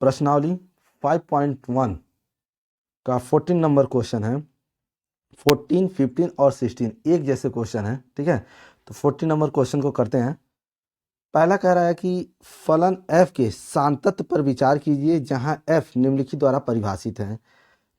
प्रश्नावली 5.1 का 14 number question है। 14, 15 और 16 एक जैसे क्वेश्चन है, ठीक है। तो 14 नंबर क्वेश्चन को करते हैं। पहला कह रहा है कि फलन f के सांतत्य पर विचार कीजिए जहां f निम्नलिखित द्वारा परिभाषित है।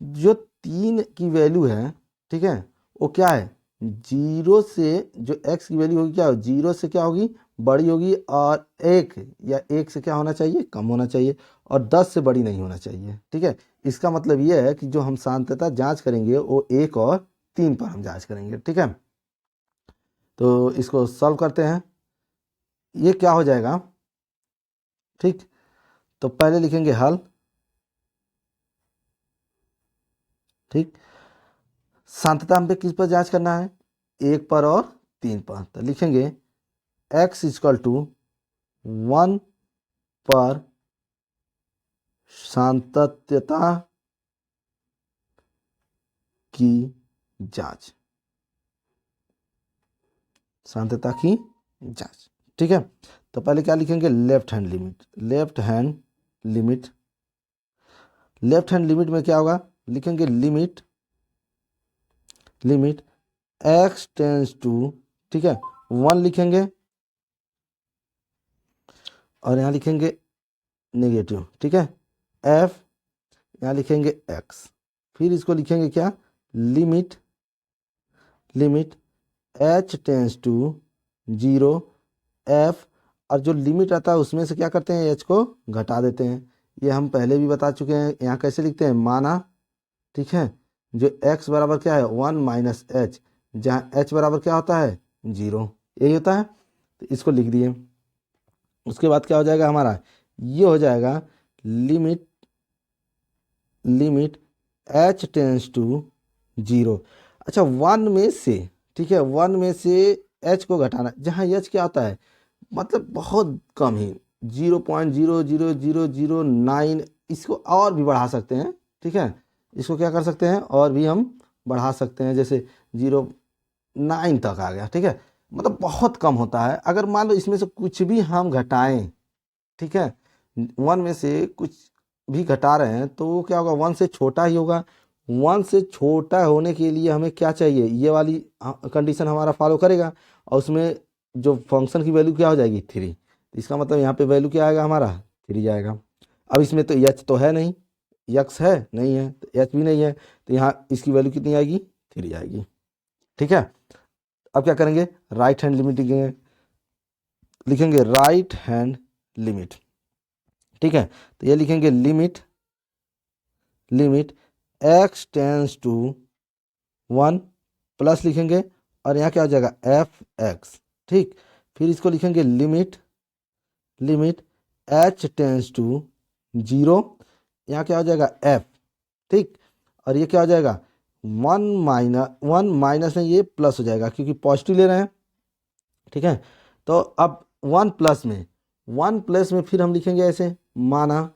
जो 3 की वैल्यू है, ठीक है, वो क्या है, 0 से जो x की वैल्यू होगी क्या हो, 0 से क्या होगी, बड़ी होगी, और 1 या 1 से क्या होना चाहिए, कम होना चाहिए, और 10 से बड़ी नहीं होना चाहिए, ठीक है। इसका मतलब ये है कि जो हम सांतता जांच करेंगे वो 1 और 3 पर हम जांच करेंगे, ठीक है। तो इसको सॉल्व करते हैं। ये क्या हो जाएगा, ठीक। तो पहले लिखेंगे हल, ठीक। सांतता हम पे किस पर जांच करना है, 1 पर और 3 पर। तो लिखेंगे x इक्वल टू 1 पर सांतत्यता की जांच, सांतता की जांच, ठीक है। तो पहले क्या लिखेंगे, left hand limit. Left hand limit, left hand limit में क्या होगा, लिखेंगे limit, limit x tends to, ठीक है, 1 लिखेंगे, और यहाँ लिखेंगे नेगेटिव, ठीक है, f, यहाँ लिखेंगे x, फिर इसको लिखेंगे क्या, limit, limit h tends to 0 f, और जो लिमिट आता है उसमें से क्या करते हैं, h को घटा देते हैं। ये हम पहले भी बता चुके हैं। यहाँ कैसे लिखते हैं, माना, ठीक है, जो x बराबर क्या है, 1 माइनस एच, जहाँ h बराबर क्या होता है, 0, यही होता है। तो इसको लिख दिए। उसके बाद क्या हो जाएगा हमारा, ये हो जाएगा limit, limit h tends to 0। अच्छा, 1 में से, ठीक है, 1 में से h को घटाना, जहाँ h क्या होता है, मतलब बहुत कम ही, 0.00009, इसको और भी बढ़ा सकते हैं, ठीक है। इसको क्या कर सकते हैं, और भी हम बढ़ा सकते हैं, जैसे 0.9 तक आ गया, ठीक है। मतलब बहुत कम होता है। अगर मान लो इसमें से कुछ भी हम घटाएं, ठीक है, 1 में से कुछ भी घटा रहे हैं, तो वो क्या होगा, 1 से छोटा ही होगा। 1 से छोटा होने के लिए हमें क्या चाहिए, ये वाली कंडीशन हमारा फॉलो करेगा, और उसमें जो फंक्शन की वैल्यू क्या हो जाएगी, 3। इसका मतलब यहाँ पे वैल्यू क्या आएगा हमारा, 3 जाएगा। अब इसमें तो एच तो है नहीं, यक्स है नहीं है, तो एच भी नहीं है, तो यहाँ इसकी वैल्यू कितनी आएगी, 3 आएगी, ठीक है। अब क्या करेंगे, राइट हैंड लिमिट लिखेंगे, लिखेंगे राइट हैंड लिमिट, ठीक है। तो ये लिखेंगे limit, limit x tends to 1 plus लिखेंगे, और यहाँ क्या हो जाएगा, एफ एक्स, ठीक। फिर इसको लिखेंगे limit, limit h tends to 0, यहाँ क्या हो जाएगा, f, ठीक। और ये क्या हो जाएगा, 1 माइनस नहीं, ये प्लस हो जाएगा क्योंकि पॉजिटिव ले रहे हैं, ठीक है। तो अब 1 प्लस में, 1 प्लस में फिर हम लिखेंगे ऐसे, माना,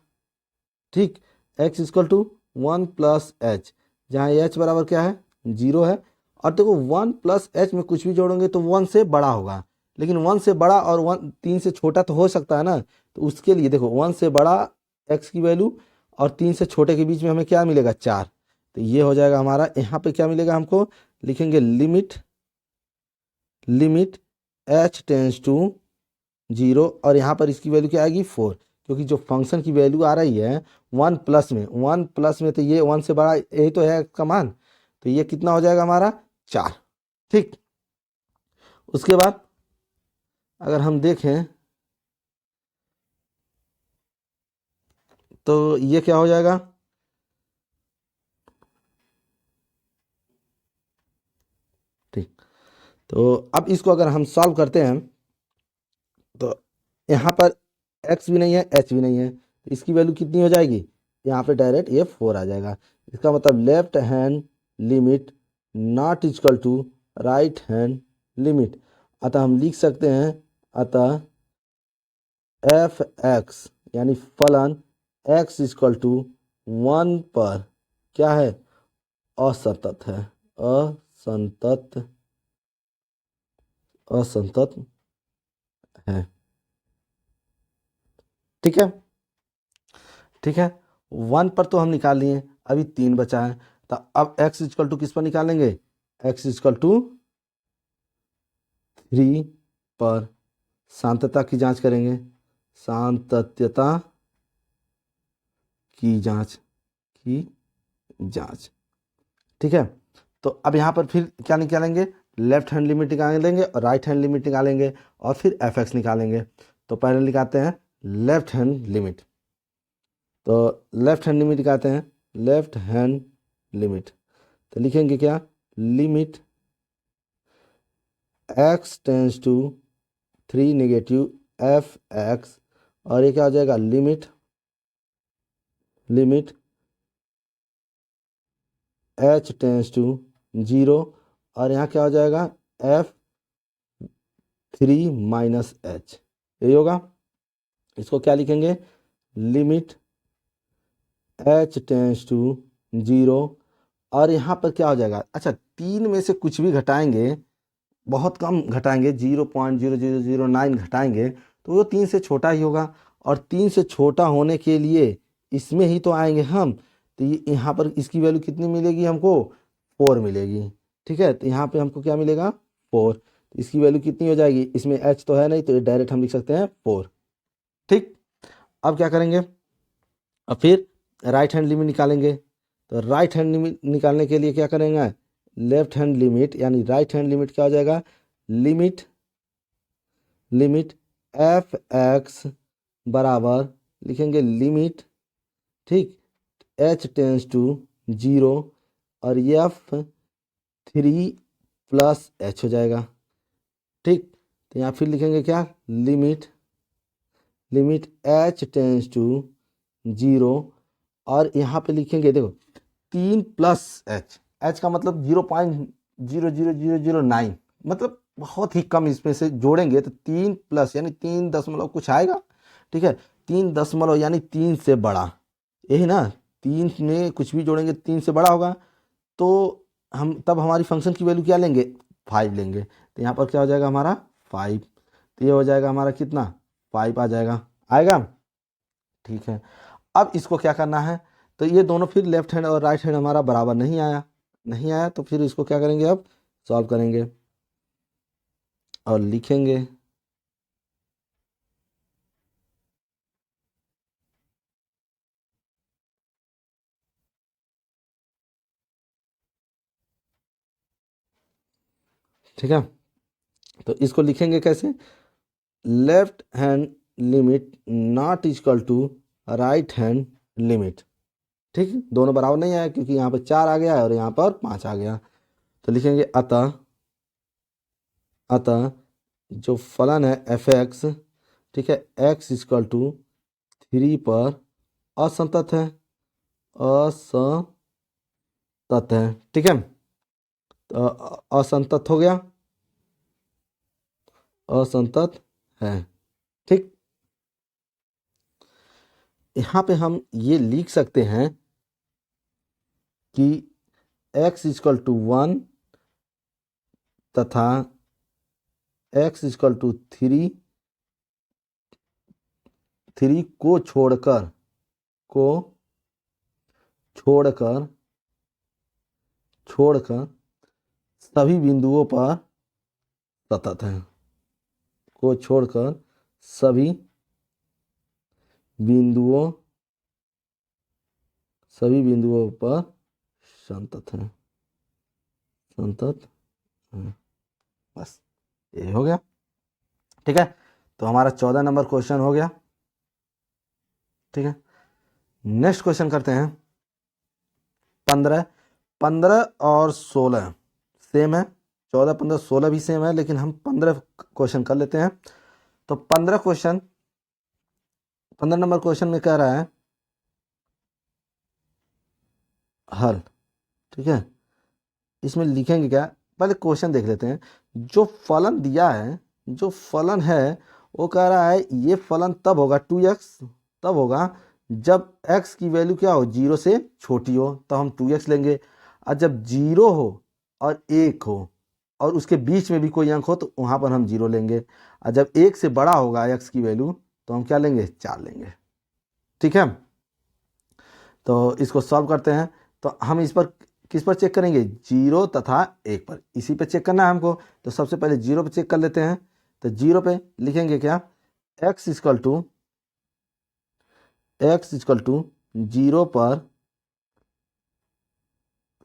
ठीक, x equal to 1 plus h, जहाँ h बराबर क्या है, 0 है। और देखो 1 प्लस एच में कुछ भी जोड़ोगे तो 1 से बड़ा होगा, लेकिन 1 से बड़ा और 3 से छोटा तो हो सकता है ना। तो उसके लिए देखो 1 से बड़ा x की वैल्यू और 3 से छोटे के बीच में हमें क्या मिलेगा, 4। तो ये हो जाएगा हमारा, यहाँ पे क्या मिलेगा हमको, लिखेंगे limit, limit h tends to 0, और यहाँ पर इसकी वैल्यू क्या आएगी, 4, क्योंकि जो फंक्शन की वैल्यू आ रही है 1 प्लस में, 1 प्लस में, तो ये 1 से बड़ा यही तो है इसका मान। तो ये कितना हो जाएगा हमारा, 4, ठीक। उसके बाद अगर हम देखें तो ये क्या हो जाएगा, ठीक। तो अब इसको अगर हम सॉल्व करते हैं तो यहाँ पर x भी नहीं है, h भी नहीं है, तो इसकी वैल्यू कितनी हो जाएगी, यहाँ पे डायरेक्ट ये 4 आ जाएगा। इसका मतलब left hand limit not equal to right hand limit. अतः हम लिख सकते हैं, अतः एफ एक्स यानी फलन x इक्वल टू 1 पर क्या है, असंतत है, असंतत, असंतत है, ठीक है। ठीक है, 1 पर तो हम निकाल लिए, अभी 3 बचा है। तो अब x इक्वल टू किस पर निकालेंगे, x इक्वल टू 3 पर सांतत्यता की जांच करेंगे, सांतत्यता की जांच, ठीक है। तो अब यहाँ पर फिर क्या निकालेंगे, लेफ्ट हैंड लिमिट निकालेंगे और राइट हैंड लिमिट निकालेंगे और फिर fx निकालेंगे। तो पहले निकालते हैं लेफ्ट हैंड लिमिट। तो लेफ्ट हैंड लिमिट निकालते हैं, लेफ्ट हैंड लिमिट। तो लिखेंगे क्या, limit x tends to 3 negative fx, और ये क्या हो जाएगा, लिमिट h टेंस टू 0, और यहाँ क्या हो जाएगा, f3 माइनस h, यही होगा। इसको क्या लिखेंगे, लिमिट h टेंस टू 0, और यहाँ पर क्या हो जाएगा, अच्छा 3 में से कुछ भी घटाएंगे, बहुत कम घटाएंगे, 0.0009 घटाएंगे तो वो 3 से छोटा ही होगा, और 3 से छोटा होने के लिए इसमें ही तो आएंगे हम। तो यहाँ पर इसकी वैल्यू कितनी मिलेगी हमको, 4 मिलेगी, ठीक है। तो यहाँ पे हमको क्या मिलेगा, 4। तो इसकी वैल्यू कितनी हो जाएगी, इसमें h तो है नहीं, तो ये डायरेक्ट हम लिख सकते हैं 4, ठीक। अब क्या करेंगे, अब फिर राइट हैंड लिमिट निकालेंगे। तो राइट हैंड लिमिट निकालने के लिए क्या करेंगे, लेफ्ट हैंड लिमिट यानी राइट हैंड लिमिट क्या हो जाएगा, लिमिट fx बराबर लिखेंगे लिमिट, ठीक, h टेंस टू 0 और f3 प्लस h हो जाएगा, ठीक। तो यहाँ फिर लिखेंगे क्या, लिमिट h टेंस टू 0, और यहाँ पे लिखेंगे देखो 3 प्लस h का मतलब 0.00009, मतलब बहुत ही कम, इसमें से जोड़ेंगे तो 3 प्लस यानी 3 दशमलव कुछ आएगा, ठीक है। 3 दशमलव यानी 3 से बड़ा, यही ना, 3 में कुछ भी जोड़ेंगे 3 से बड़ा होगा, तो हम तब हमारी फंक्शन की वैल्यू क्या लेंगे, 5 लेंगे। तो यहाँ पर क्या हो जाएगा हमारा 5, तो ये हो जाएगा हमारा कितना, 5 आ आएगा, ठीक है। अब इसको क्या करना है, तो ये दोनों फिर लेफ्ट हैंड और राइट हैंड हमारा बराबर नहीं आया, तो फिर इसको क्या करेंगे, अब सॉल्व करेंगे और लिखेंगे, ठीक है। तो इसको लिखेंगे कैसे, left hand limit not equal to right hand limit, ठीक। दोनों बराबर नहीं आया क्योंकि यहाँ पर 4 आ गया है और यहाँ पर 5 आ गया। तो लिखेंगे अतः जो फलन है fx, ठीक है, x इक्वल टू 3 पर असंतत है, ठीक है। तो असंतत हो गया, असंतत है, ठीक। यहाँ पे हम ये लिख सकते हैं कि x इक्वल टू 1 तथा x इक्वल टू 3 को छोड़कर सभी बिंदुओं पर सतत है, को छोड़कर सभी बिंदुओं पर संतत है, बस ये हो गया, ठीक है। तो हमारा 14 नंबर क्वेश्चन हो गया, ठीक है। नेक्स्ट क्वेश्चन करते हैं 15 और 16 सेम है, 14 15 16 भी सेम है, लेकिन हम 15 क्वेश्चन कर लेते हैं। तो 15 नंबर क्वेश्चन में कह रहा है हल, ठीक है। इसमें लिखेंगे क्या, पहले क्वेश्चन देख लेते हैं। जो फलन दिया है, जो फलन है वो कह रहा है ये फलन तब होगा 2x तब होगा जब x की वैल्यू क्या हो, 0 से छोटी हो, तो हम 2x लेंगे। और जब 0 हो और 1 हो और उसके बीच में भी कोई अंक हो तो वहाँ पर हम 0 लेंगे। और जब 1 से बड़ा होगा x की वैल्यू तो हम क्या लेंगे, 4 लेंगे, ठीक है। तो इसको सॉल्व करते हैं। तो हम इस पर किस पर चेक करेंगे, 0 तथा 1 पर, इसी पे चेक करना है हमको। तो सबसे पहले 0 पे चेक कर लेते हैं। तो 0 पे लिखेंगे क्या, x इक्वल टू 0 पर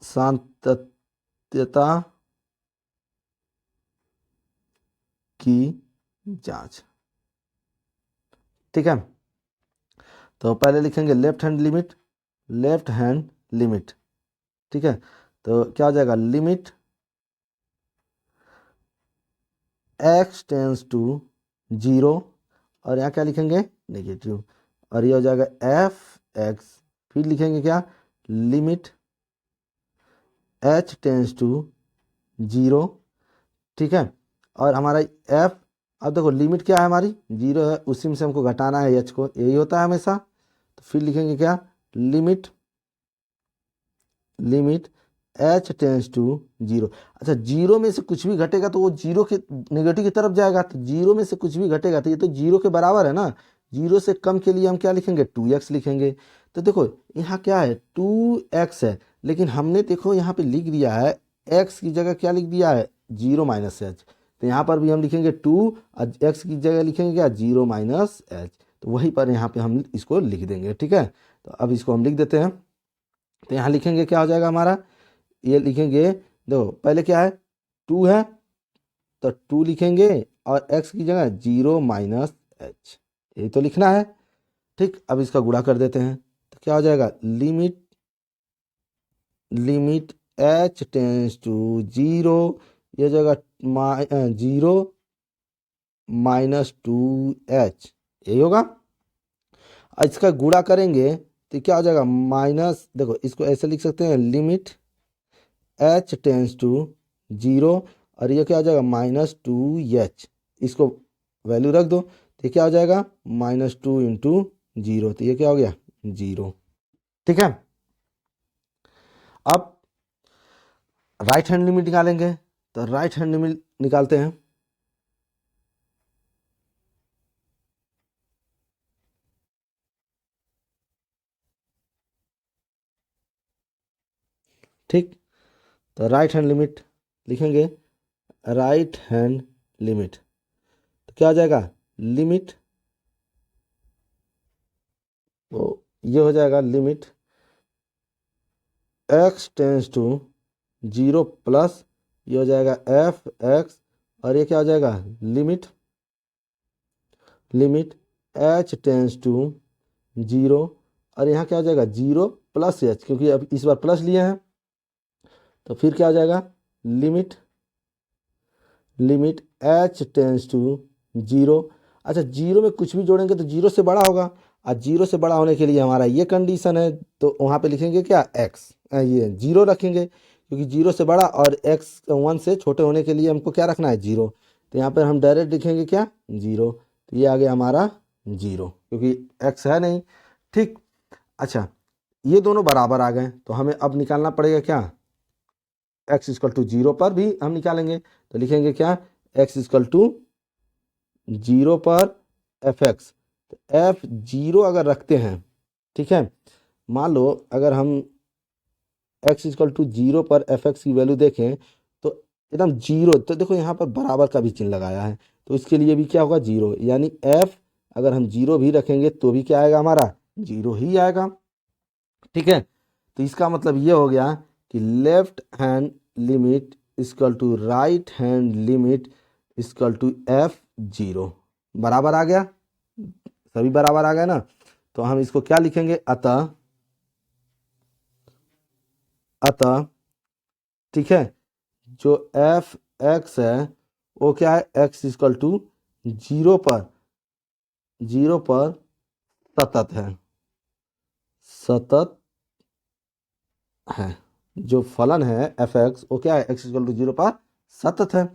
सातत्यता की जांच। ठीक है, तो पहले लिखेंगे लेफ्ट हैंड लिमिट। ठीक है, तो क्या हो जाएगा, लिमिट x टेंस टू 0, और यहाँ क्या लिखेंगे, नेगेटिव, और ये हो जाएगा f(x). फिर लिखेंगे क्या, लिमिट h टेंस टू 0। ठीक है, और हमारा f, अब देखो लिमिट क्या है हमारी, 0 है, उसी में से हमको घटाना है h को, यही होता है हमेशा। तो फिर लिखेंगे क्या, लिमिट h टेंस टू 0। अच्छा, 0 में से कुछ भी घटेगा तो वो 0 के नेगेटिव की तरफ जाएगा। तो 0 में से कुछ भी घटेगा तो ये तो 0 के बराबर है ना। 0 से कम के लिए हम क्या लिखेंगे, 2x लिखेंगे। तो देखो यहाँ क्या है, 2x है, लेकिन हमने देखो यहाँ पे लिख दिया है x की जगह क्या लिख दिया है, 0 माइनस एच। तो यहाँ पर भी हम लिखेंगे 2 और x की जगह लिखेंगे क्या, 0 माइनस एच। तो वहीं पर यहाँ पे हम इसको लिख देंगे। ठीक है, तो अब इसको हम लिख देते हैं। तो यहाँ लिखेंगे क्या हो जाएगा हमारा, ये लिखेंगे, देखो पहले क्या है, 2 है, तो 2 लिखेंगे, और x की जगह 0 माइनस एच, यही तो लिखना है। ठीक, अब इसका गुणा कर देते हैं। तो क्या हो जाएगा, लिमिट h टेंस टू 0, ये हो जाएगा 0 माइनस 2h, यही होगा। और इसका गुणा करेंगे तो क्या हो जाएगा, माइनस, देखो इसको ऐसे लिख सकते हैं, लिमिट h टेंस टू 0, और ये क्या हो जाएगा, -2h। इसको वैल्यू रख दो, तो ये क्या हो जाएगा, -2 इंटू 0, तो ये क्या हो गया, 0। ठीक है, अब राइट हैंड लिमिट निकालेंगे। तो राइट हैंड लिमिट निकालते हैं। ठीक, तो राइट हैंड लिमिट लिखेंगे, राइट हैंड लिमिट, तो क्या हो जाएगा, लिमिट, तो ये हो जाएगा limit x tends to 0 plus, ये हो जाएगा f(x), और ये क्या हो जाएगा, लिमिट h टेंस टू 0, और यहाँ क्या हो जाएगा, 0 प्लस h, क्योंकि अब इस बार प्लस लिए हैं। तो फिर क्या हो जाएगा, लिमिट h टेंस टू 0। अच्छा, 0 में कुछ भी जोड़ेंगे तो 0 से बड़ा होगा, और 0 से बड़ा होने के लिए हमारा ये कंडीशन है। तो वहाँ पे लिखेंगे क्या, x, ये 0 रखेंगे, क्योंकि 0 से बड़ा, और x 1 से छोटे होने के लिए हमको क्या रखना है, 0। तो यहाँ पर हम डायरेक्ट लिखेंगे क्या, 0। तो ये आ गया हमारा 0, क्योंकि x है नहीं। ठीक, अच्छा, ये दोनों बराबर आ गए, तो हमें अब निकालना पड़ेगा क्या, x इक्वल टू 0 पर भी हम निकालेंगे। तो लिखेंगे क्या, x इक्वल टू 0 पर f(x). तो f(0) अगर रखते हैं, ठीक है, मान लो अगर हम x इक्वल टू 0 पर f(x) की वैल्यू देखें तो एकदम 0, तो देखो यहाँ पर बराबर का भी चिन्ह लगाया है, तो इसके लिए भी क्या होगा, 0, यानी f अगर हम 0 भी रखेंगे तो भी क्या आएगा, हमारा 0 ही आएगा। ठीक है, तो इसका मतलब ये हो गया कि left hand limit equal to right hand limit equal to f(0) बराबर आ गया, सभी बराबर आ गया ना। तो हम इसको क्या लिखेंगे, अतः ठीक है, जो f(x) है वो क्या है, x इक्वल टू 0 पर सतत है। जो फलन है f(x) वो क्या है, x इक्वल टू 0 पर सतत है।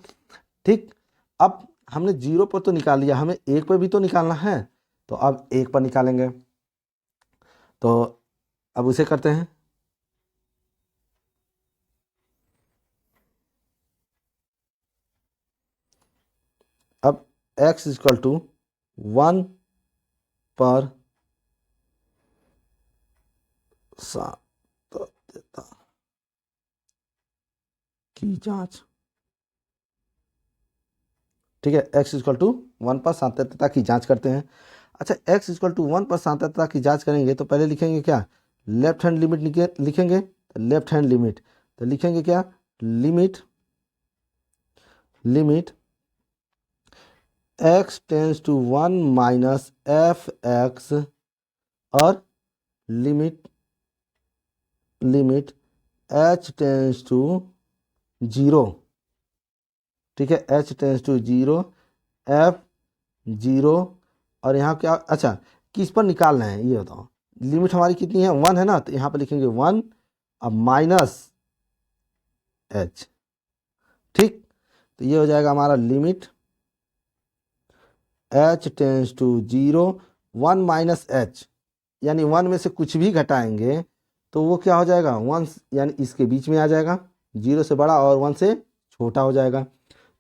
ठीक, अब हमने 0 पर तो निकाल लिया, हमें 1 पर भी तो निकालना है। तो अब 1 पर निकालेंगे, तो अब उसे करते हैं। अब x इक्वल टू 1 पर सातत्यता की जांच। ठीक है, x इक्वल टू 1 पर सातत्यता की जांच करते हैं। अच्छा, x इक्वल टू 1 पर सातत्यता की जांच करेंगे तो पहले लिखेंगे क्या, लेफ्ट हैंड लिमिट लिखेंगे। तो लेफ्ट हैंड लिमिट तो लिखेंगे क्या, limit limit x tends to 1 minus F x, और limit limit h tends to 0। ठीक है, h टेंस टू 0 f 0। और यहाँ क्या, अच्छा किस पर निकालना है ये बताओ। लिमिट हमारी कितनी है, 1 है ना, तो यहाँ पर लिखेंगे 1 अब माइनस h। ठीक, तो ये हो जाएगा हमारा limit h tends to 0 1 minus h, यानी 1 में से कुछ भी घटाएंगे तो वो क्या हो जाएगा, 1 यानी इसके बीच में आ जाएगा, 0 से बड़ा और 1 से छोटा हो जाएगा।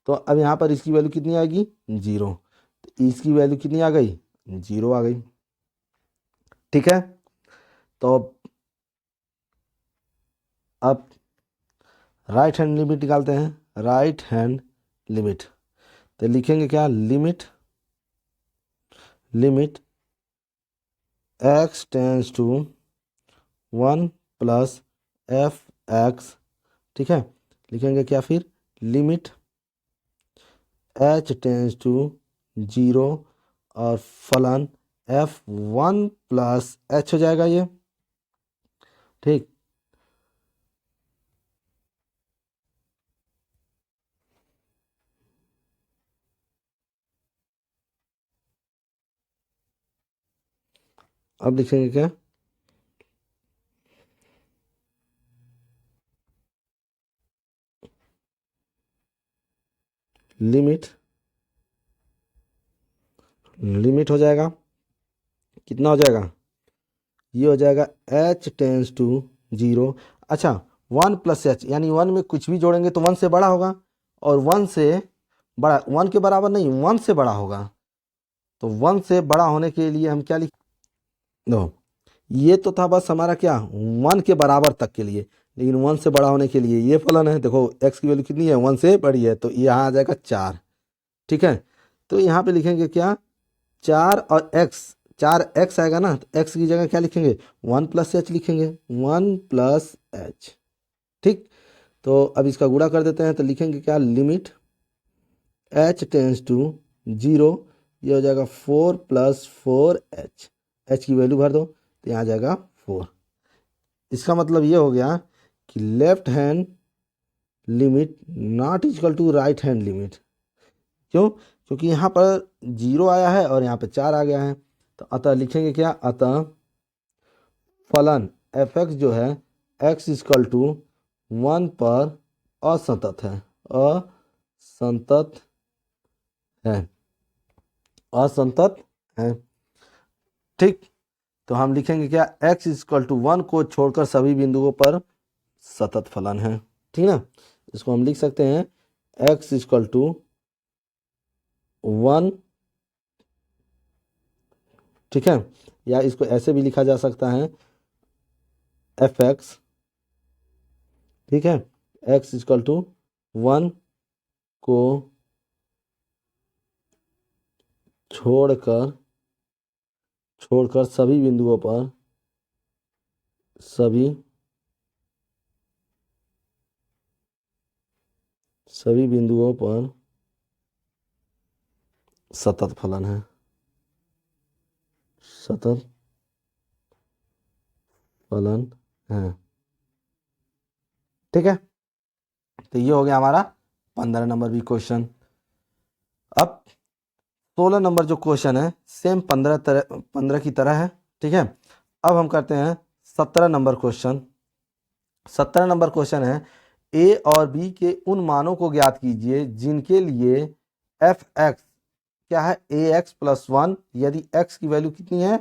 तो अब यहाँ पर इसकी वैल्यू कितनी आएगी, 0। तो इसकी वैल्यू कितनी आ गई, 0 आ गई। ठीक है, तो अब राइट हैंड लिमिट निकालते हैं। राइट हैंड लिमिट तो लिखेंगे क्या, limit limit x tends to 1 plus f x. ठीक है, लिखेंगे क्या फिर, लिमिट h टेंस टू 0 और फलन f1 प्लस h हो जाएगा ये। ठीक, अब लिखेंगे क्या, लिमिट लिमिट हो जाएगा, कितना हो जाएगा, ये हो जाएगा h टेंस टू 0। अच्छा, 1 प्लस एच यानी 1 में कुछ भी जोड़ेंगे तो 1 से बड़ा होगा, और 1 से बड़ा 1 के बराबर नहीं, 1 से बड़ा होगा। तो 1 से बड़ा होने के लिए हम क्या लिख दो, ये तो था बस हमारा क्या, 1 के बराबर तक के लिए, लेकिन 1 से बड़ा होने के लिए ये फलन है। देखो x की वैल्यू कितनी है, 1 से बड़ी है, तो यहाँ आ जाएगा 4। ठीक है, तो यहाँ पे लिखेंगे क्या, 4 और x, 4x आएगा ना, तो x की जगह क्या लिखेंगे, 1 प्लस एच लिखेंगे, 1 प्लस एच। ठीक, तो अब इसका गुणा कर देते हैं, तो लिखेंगे क्या, लिमिट h टेंस टू 0, ये हो जाएगा 4 प्लस 4h, h की वैल्यू भर दो तो यहाँ आ जाएगा 4। इसका मतलब ये हो गया कि left hand limit not equal to right hand limit. क्यों, क्योंकि यहाँ पर 0 आया है और यहाँ पे 4 आ गया है। तो अतः लिखेंगे क्या, अतः फलन एफ एक्स जो है x इक्वल टू 1 पर असंतत है, असंतत है, असंतत है। ठीक, तो हम लिखेंगे क्या, x इक्वल टू 1 को छोड़कर सभी बिंदुओं पर सतत फलन है। ठीक ना, इसको हम लिख सकते हैं x इक्वल टू 1। ठीक है, या इसको ऐसे भी लिखा जा सकता है एफ एक्स। ठीक है, x इक्वल टू 1 को छोड़कर छोड़कर सभी बिंदुओं पर सभी बिंदुओं पर सतत फलन है, सतत फलन है। ठीक है, तो ये हो गया हमारा 15 नंबर भी क्वेश्चन। अब 16 नंबर जो क्वेश्चन है सेम 15 की तरह है। ठीक है, अब हम करते हैं 17 नंबर क्वेश्चन। 17 नंबर क्वेश्चन है, ए और बी के उन मानों को ज्ञात कीजिए जिनके लिए एफ एक्स क्या है, ए एक्स प्लस 1, यदि एक्स की वैल्यू कितनी है,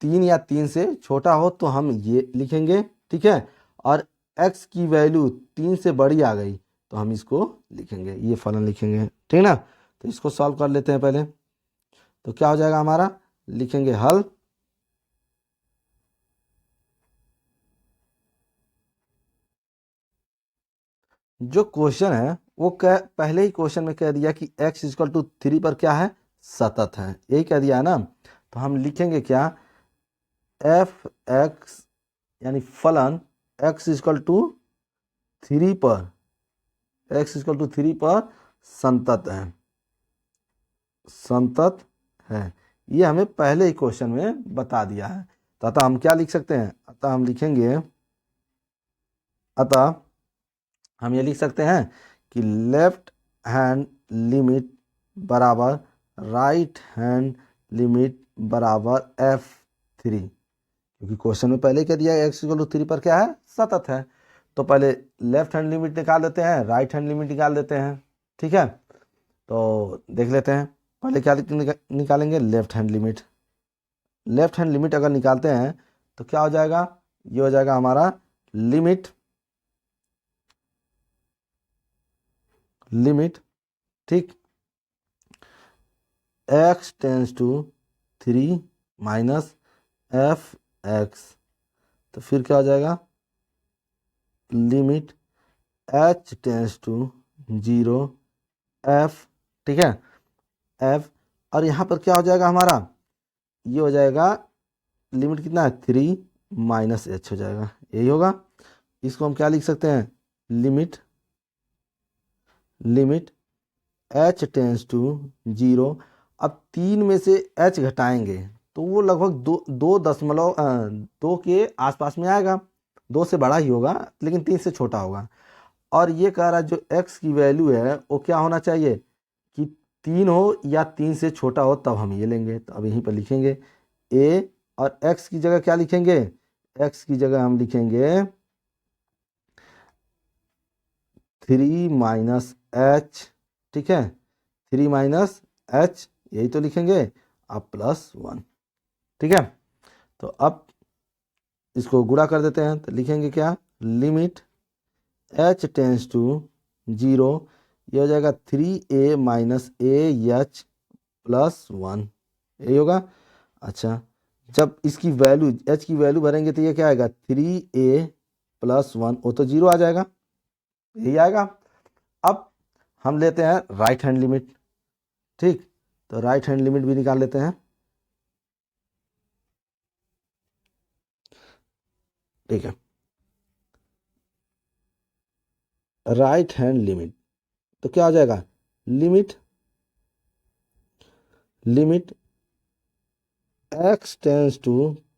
3 या 3 से छोटा हो तो हम ये लिखेंगे। ठीक है, और एक्स की वैल्यू 3 से बड़ी आ गई तो हम इसको लिखेंगे, ये फलन लिखेंगे। ठीक ना, तो इसको सॉल्व कर लेते हैं पहले। तो क्या हो जाएगा हमारा, लिखेंगे हल। जो क्वेश्चन है वो पहले ही क्वेश्चन में कह दिया कि x इक्वल टू 3 पर क्या है, सतत है, यही कह दिया है ना। तो हम लिखेंगे क्या, एफ एक्स यानी फलन x इक्वल टू 3 पर, x इक्वल टू 3 पर संतत है, संतत है। ये हमें पहले ही क्वेश्चन में बता दिया है। तो अतः हम क्या लिख सकते हैं, अतः हम लिखेंगे, अतः हम ये लिख सकते हैं कि लेफ्ट हैंड लिमिट बराबर राइट हैंड लिमिट बराबर f3, क्योंकि क्वेश्चन में पहले क्या दिया है, x इक्वल टू 3 पर क्या है, सतत है। तो पहले लेफ्ट हैंड लिमिट निकाल देते हैं, राइट हैंड लिमिट निकाल देते हैं, ठीक है। तो देख लेते हैं, पहले क्या निकालेंगे, left hand limit. Left hand limit अगर निकालते हैं तो क्या हो जाएगा, ये हो जाएगा हमारा लिमिट, लिमिट, ठीक, x tends to 3 minus F x, तो फिर क्या हो जाएगा, limit h tends to 0 f, ठीक है, f। और यहाँ पर क्या हो जाएगा हमारा, ये हो जाएगा लिमिट कितना है, 3 माइनस h हो जाएगा, यही होगा। इसको हम क्या लिख सकते हैं, limit, limit h tends to 0। अब 3 में से h घटाएंगे तो वो लगभग 2 के आसपास में आएगा, 2 से बड़ा ही होगा लेकिन 3 से छोटा होगा। और ये कह रहा है जो x की वैल्यू है वो क्या होना चाहिए कि 3 हो या 3 से छोटा हो, तब हम ये लेंगे। तो अब यहीं पर लिखेंगे a, और x की जगह क्या लिखेंगे, x की जगह हम लिखेंगे 3 माइनस एच, ठीक है, 3 माइनस एच, यही तो लिखेंगे, अब +1, ठीक है। तो अब इसको गुणा कर देते हैं, तो लिखेंगे क्या, लिमिट h टेंस टू 0, ये हो जाएगा 3a माइनस एच +1, यही होगा। अच्छा, जब इसकी वैल्यू h की वैल्यू भरेंगे तो ये क्या आएगा, 3a +1, वो तो 0 आ जाएगा, यही आएगा। अब हम लेते हैं राइट हैंड लिमिट, ठीक, तो राइट हैंड लिमिट भी निकाल लेते हैं, ठीक है। राइट हैंड लिमिट तो क्या हो जाएगा, limit, limit x tends to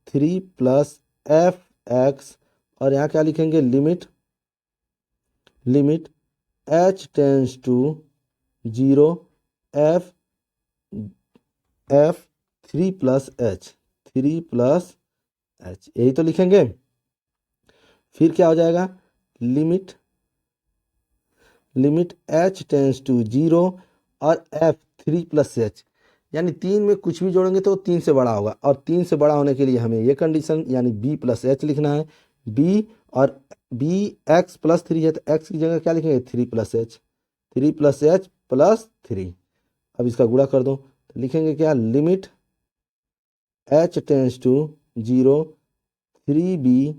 3 plus f x, और यहाँ क्या लिखेंगे, limit, limit h tends to 0 f, f 3 plus h, 3 plus h, यही तो लिखेंगे। फिर क्या हो जाएगा, limit, limit h tends to 0 और f 3 प्लस h, यानी 3 में कुछ भी जोड़ेंगे तो 3 से बड़ा होगा, और 3 से बड़ा होने के लिए हमें ये कंडीशन यानी b प्लस h लिखना है, b, और b x प्लस 3 है तो x की जगह क्या लिखेंगे, 3 plus h, 3 plus h plus 3। अब इसका गुणा कर दो तो लिखेंगे क्या, limit h tends to 0 3b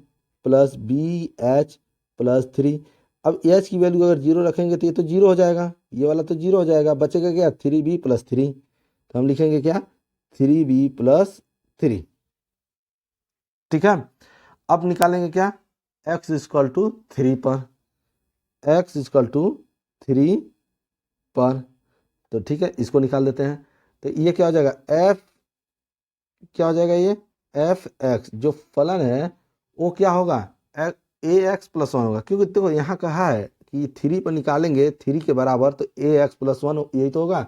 plus b h plus 3। अब एच की वैल्यू अगर 0 रखेंगे तो ये तो 0 हो जाएगा, ये वाला तो 0 हो जाएगा, बचेगा क्या, 3b प्लस 3। तो हम लिखेंगे क्या, 3b प्लस 3, ठीक है। अब निकालेंगे क्या, x इक्वल टू 3 पर, x इक्वल टू 3 पर, तो ठीक है, इसको निकाल देते हैं। तो ये क्या हो जाएगा, f, क्या हो जाएगा, ये एफ एक्स जो फलन है वो क्या होगा, ए एक्स प्लस 1 होगा, क्योंकि देखो यहाँ कहा है कि 3 पर निकालेंगे 3 के बराबर, तो ए एक्स प्लस 1 यही तो होगा,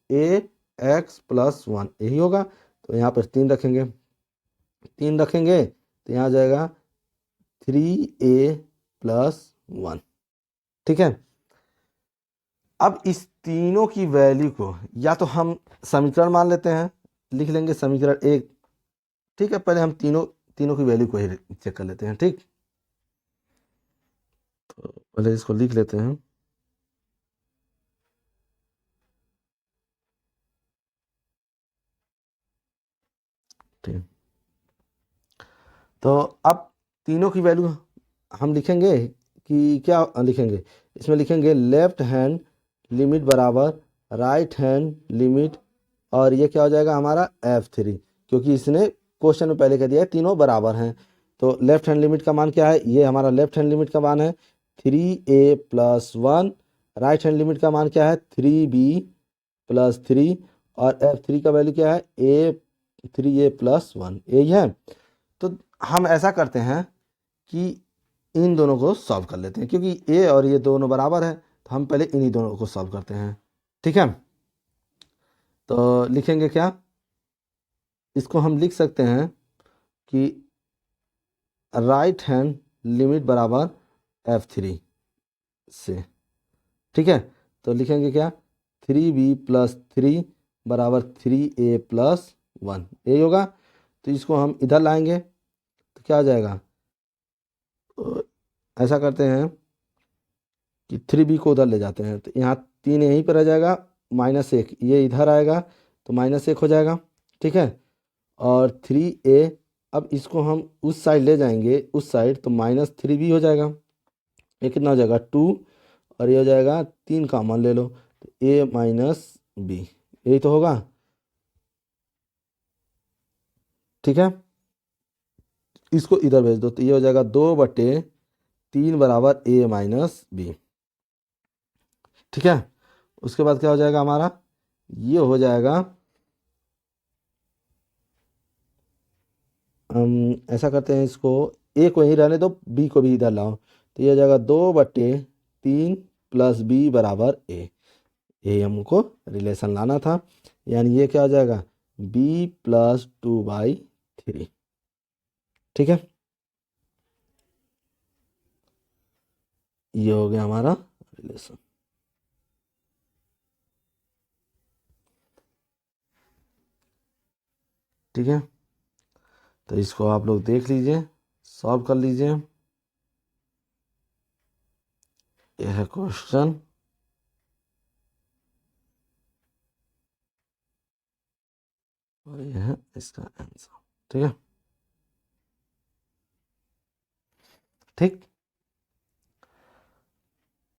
ए एक्स प्लस 1 यही होगा। तो यहाँ पर 3 रखेंगे, 3 रखेंगे तो यहाँ जाएगा 3a प्लस 1, ठीक है। अब इस तीनों की वैल्यू को या तो हम समीकरण मान लेते हैं, लिख लेंगे समीकरण 1, ठीक है। पहले हम तीनों तीनों की वैल्यू को ही चेक कर लेते हैं, ठीक। तो पहले इसको लिख लेते हैं, ठीक। तो अब तीनों की वैल्यू हम लिखेंगे कि क्या लिखेंगे, इसमें लिखेंगे लेफ्ट हैंड लिमिट बराबर राइट हैंड लिमिट, और ये क्या हो जाएगा हमारा F3, क्योंकि इसने क्वेश्चन में पहले कह दिया है तीनों बराबर हैं। तो लेफ्ट हैंड लिमिट का मान क्या है, ये हमारा लेफ्ट हैंड लिमिट का मान है 3a+1, राइट हैंड लिमिट का मान क्या है 3b+3, और F3 का वैल्यू क्या है 3a+1, यही है। तो हम ऐसा करते हैं कि इन दोनों को सॉल्व कर लेते हैं, क्योंकि ए और ये दोनों बराबर है, तो हम पहले इन्हीं दोनों को सॉल्व करते हैं, ठीक है। तो लिखेंगे क्या, इसको हम लिख सकते हैं कि राइट हैंड लिमिट बराबर F3 से, ठीक है। तो लिखेंगे क्या 3b+3 बराबर 3a+1, यही होगा। तो इसको हम इधर लाएंगे तो क्या आ जाएगा, तो ऐसा करते हैं कि 3b को उधर ले जाते हैं, तो यहाँ 3 यहीं पर रह जाएगा, -1 ये इधर आएगा तो -1 हो जाएगा, ठीक है। और 3a, अब इसको हम उस साइड ले जाएंगे, उस साइड, तो -3b हो जाएगा, ये कितना हो जाएगा 2, और ये हो जाएगा 3 कॉमन ले लो तो a-b, यही तो होगा, ठीक है। इसको इधर भेज दो तो ये हो जाएगा 2/3 बराबर a-b, ठीक है। उसके बाद क्या हो जाएगा हमारा, ये हो जाएगा, हम ऐसा करते हैं, इसको a को यहीं रहने दो, b को भी इधर लाओ, तो ये हो जाएगा 2/3 + b बराबर a, ये हमको रिलेशन लाना था, यानी ये क्या हो जाएगा b+2/3, ठीक है। ये हो गया हमारा रिलेशन, ठीक है। तो इसको आप लोग देख लीजिए, सॉल्व कर लीजिए, यह है क्वेश्चन, और यह है इसका आंसर, ठीक है, ठीक।